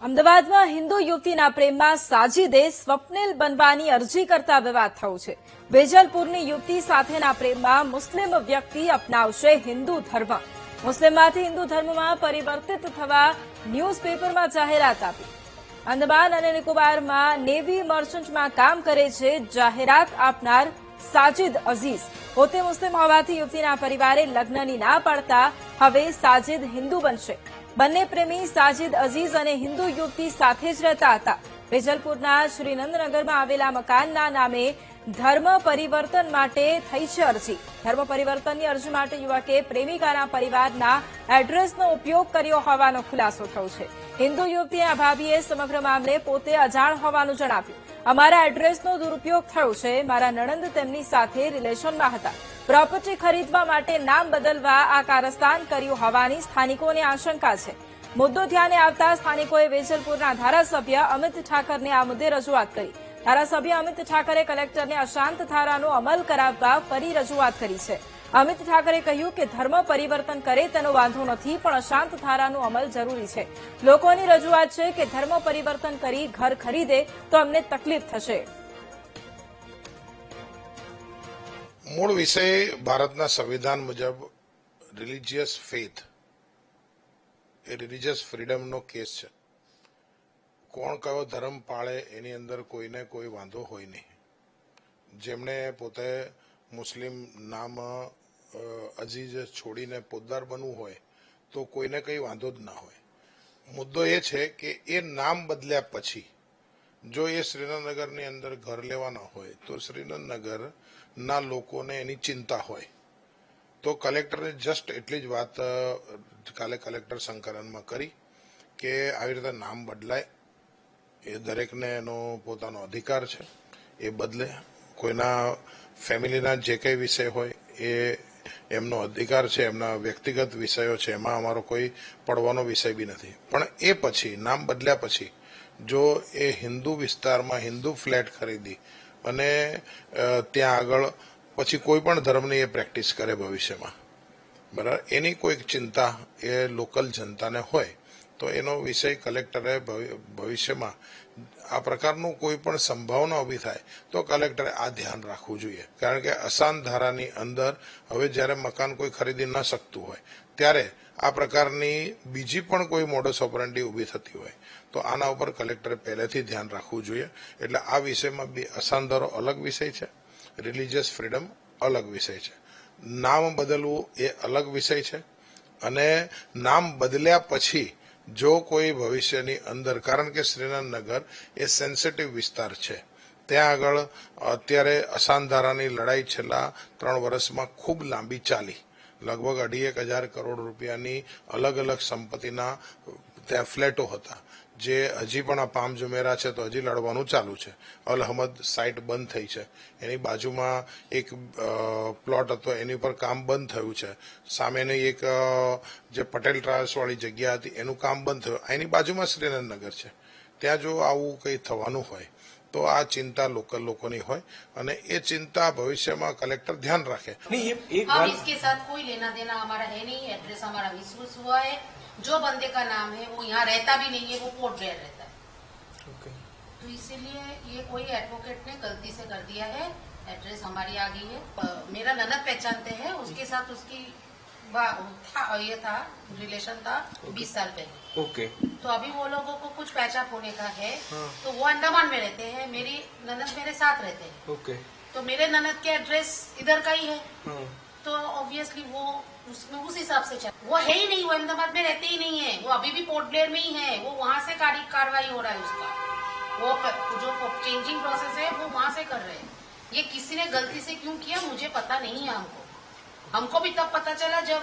અમદાવાદમાં હિન્દુ યુવતીના પ્રેમમાં સાજિદે સ્વપ્નિલ બનવાની અરજી કરતા વિવાદ થયો છે. વેજલપુરની યુવતી સાથેના પ્રેમમાં મુસ્લિમ વ્યક્તિ અપનાવશે હિન્દુ ધર્મ. મુસ્લિમમાંથી હિન્દુ ધર્મમાં પરિવર્તિત થવા ન્યૂઝપેપરમાં જાહેરાત આપી. અંદમાન અને નિકોબારમાં નેવી મર્ચન્ટમાં કામ કરે છે. જાહેરાત આપનાર સાજિદ અઝીઝ પોતે મુસ્લિમ હોવાથી યુવતીના પરિવારે લગ્નની ના પાડતા હવે સાજિદ હિન્દુ બનશે. બંને પ્રેમી સાજિદ અઝીઝ અને હિન્દુ યુવતી સાથે જ રહેતા હતા. વેજલપુરના શ્રીનંદનગરમાં આવેલા મકાનના નામે ધર્મ પરિવર્તન માટે થઈ છે અરજી. ધર્મ પરિવર્તનની અરજી માટે યુવકે પ્રેમિકાના પરિવારના એડ્રેસનો ઉપયોગ કર્યો હોવાનો ખુલાસો થયો છે. હિન્દુ યુવતીના ભાભીએ સમગ્ર મામલે પોતે અજાણ હોવાનું જણાવ્યું. અમારા એડ્રેસનો દુરુપયોગ થયો છે. મારા નણંદ તેમની સાથે રિલેશનમાં હતા. પ્રોપર્ટી ખરીદવા માટે નામ બદલવા આ કારસ્તાન કર્યું હોવાની સ્થાનિકોની આશંકા છે. મુદ્દો ધ્યાને આવતા સ્થાનિકોએ વેજલપુરના ધારાસભ્ય અમિત ઠાકરને આ મુદ્દે રજૂઆત કરી. ધારાસભ્ય અમિત ઠાકરે કલેક્ટરને અશાંત ધારાનો અમલ કરાવવા ફરી રજૂઆત કરી છે. અમિત ઠાકરે કહ્યું કે ધર્મ પરિવર્તન કરે તેનો વાંધો નથી, પણ અશાંત ધારાનો અમલ જરૂરી છે. લોકોની રજૂઆત છે કે ધર્મ પરિવર્તન કરી ઘર ખરીદે તો અમને તકલીફ થશે. મૂળ વિષય ભારતના સંવિધાન મુજબ રિલિજિયસ ફેથ એ રિલિજિયસ ફ્રીડમનો કેસ છે. કોણ કયો ધર્મ પાળે એની અંદર કોઈને કોઈ વાંધો હોય નહીં. જેમણે પોતે મુસ્લિમ નામ અઝીઝ છોડીને પોતદાર બનવું હોય તો કોઈને કંઈ વાંધો જ ના હોય. મુદ્દો એ છે કે એ નામ બદલ્યા પછી જો એ શ્રીનગરની અંદર ઘર લેવાના હોય તો શ્રીનગરના લોકોને એની ચિંતા હોય તો કલેક્ટરે જસ્ટ એટલી જ વાત કાલે કલેક્ટર સંકલનમાં કરી કે આવી રીતે નામ બદલાય, એ દરેકને એનો પોતાનો અધિકાર છે, એ બદલે. કોઈના ફેમિલીના જે કંઈ વિષય હોય એ એમનો અધિકાર છે, એમના વ્યક્તિગત વિષયો છે, એમાં અમારો કોઈ પડવાનો વિષય બી નથી. પણ એ પછી નામ બદલ્યા પછી જો એ હિન્દુ વિસ્તારમાં હિન્દુ ફ્લેટ ખરીદી અને ત્યાં આગળ પછી કોઈ પણ ધર્મની એ પ્રેક્ટિસ કરે ભવિષ્યમાં, બરાબર, એની કોઈક ચિંતા એ લોકલ જનતાને હોય તો એનો વિષય કલેક્ટરે ભવિષ્યમાં આ પ્રકારનું કોઈ પણ સંભાવના ઊભી થાય તો કલેક્ટરે આ ધ્યાન રાખવું જોઈએ. કારણ કે અશાંત ધારાની અંદર હવે જ્યારે મકાન કોઈ ખરીદી ન શકતું હોય ત્યારે આ પ્રકારની બીજી પણ કોઈ મોડસ ઓપરન્ડી ઊભી થતી હોય તો આના ઉપર કલેક્ટરે પહેલેથી ધ્યાન રાખવું જોઈએ. એટલે આ વિષયમાં બી અશાંત ધારો અલગ વિષય છે, રિલિજિયસ ફ્રીડમ અલગ વિષય છે, નામ બદલવું એ અલગ વિષય છે. અને નામ બદલ્યા પછી જો કોઈ ભવિષ્યની અંદર, કારણ કે શ્રીનગર એ સેન્સિટિવ વિસ્તાર છે, ત્યાં આગળ અત્યારે અશાંત ધારાની લડાઈ છેલ્લા 3 વર્ષમાં ખૂબ લાંબી ચાલી. લગભગ 2,500 કરોડ રૂપિયાની અલગ અલગ સંપત્તિના ત્યાં ફ્લેટો હતા જે હજી પણ આ પામ જુમેરા છે તો હજી લડવાનું ચાલુ છે. અલહમદ સાઇટ બંધ થઈ છે, એની બાજુમાં એક પ્લોટ હતો એની ઉપર કામ બંધ થયું છે. સામેની એક જે પટેલ ટ્રાવેલ્સવાળી જગ્યા હતી એનું કામ બંધ થયું. એની બાજુમાં શ્રીનગર છે. ત્યાં જો આવું કંઈ થવાનું હોય તો આ ચિંતા લોકલ લોકોની હોય અને એ ચિંતા ભવિષ્યમાં કલેક્ટર ધ્યાન રાખે. हम इसके साथ कोई लेना देना हमारा है नहीं. एड्रेस हमारा मिसयूज हुआ है. जो बंदे का नाम है वो यहाँ रहता भी नहीं है, वो पोर्ट ब्लेयर रहता है. तो इसीलिए ये कोई एडवोकेट ने गलती से कर दिया है. एड्रेस हमारी आ गई है. मेरा ननद पहचानते हैं, उसके साथ उसकी ये था, रिलेशन था 20 साल पहले. ओके. तो अभी वो लोगों को कुछ पैचअप होने का है. तो वो अंडमान में रहते हैं, मेरी ननद मेरे साथ रहते हैं. ओके. तो मेरे ननद के एड्रेस इधर का ही है. तो ऑब्वियसली वो उसमें उस हिसाब से चल, वो है ही नहीं, वो अहमदाबाद में रहते ही नहीं है, वो अभी भी पोर्ट ब्लेयर में ही है. वो वहां से कार्रवाई हो रहा है उसका. वो जो चेंजिंग प्रोसेस है वो वहां से कर रहे हैं. ये किसी ने गलती से क्यों किया मुझे पता नहीं है. हमको भी तब पता चला जब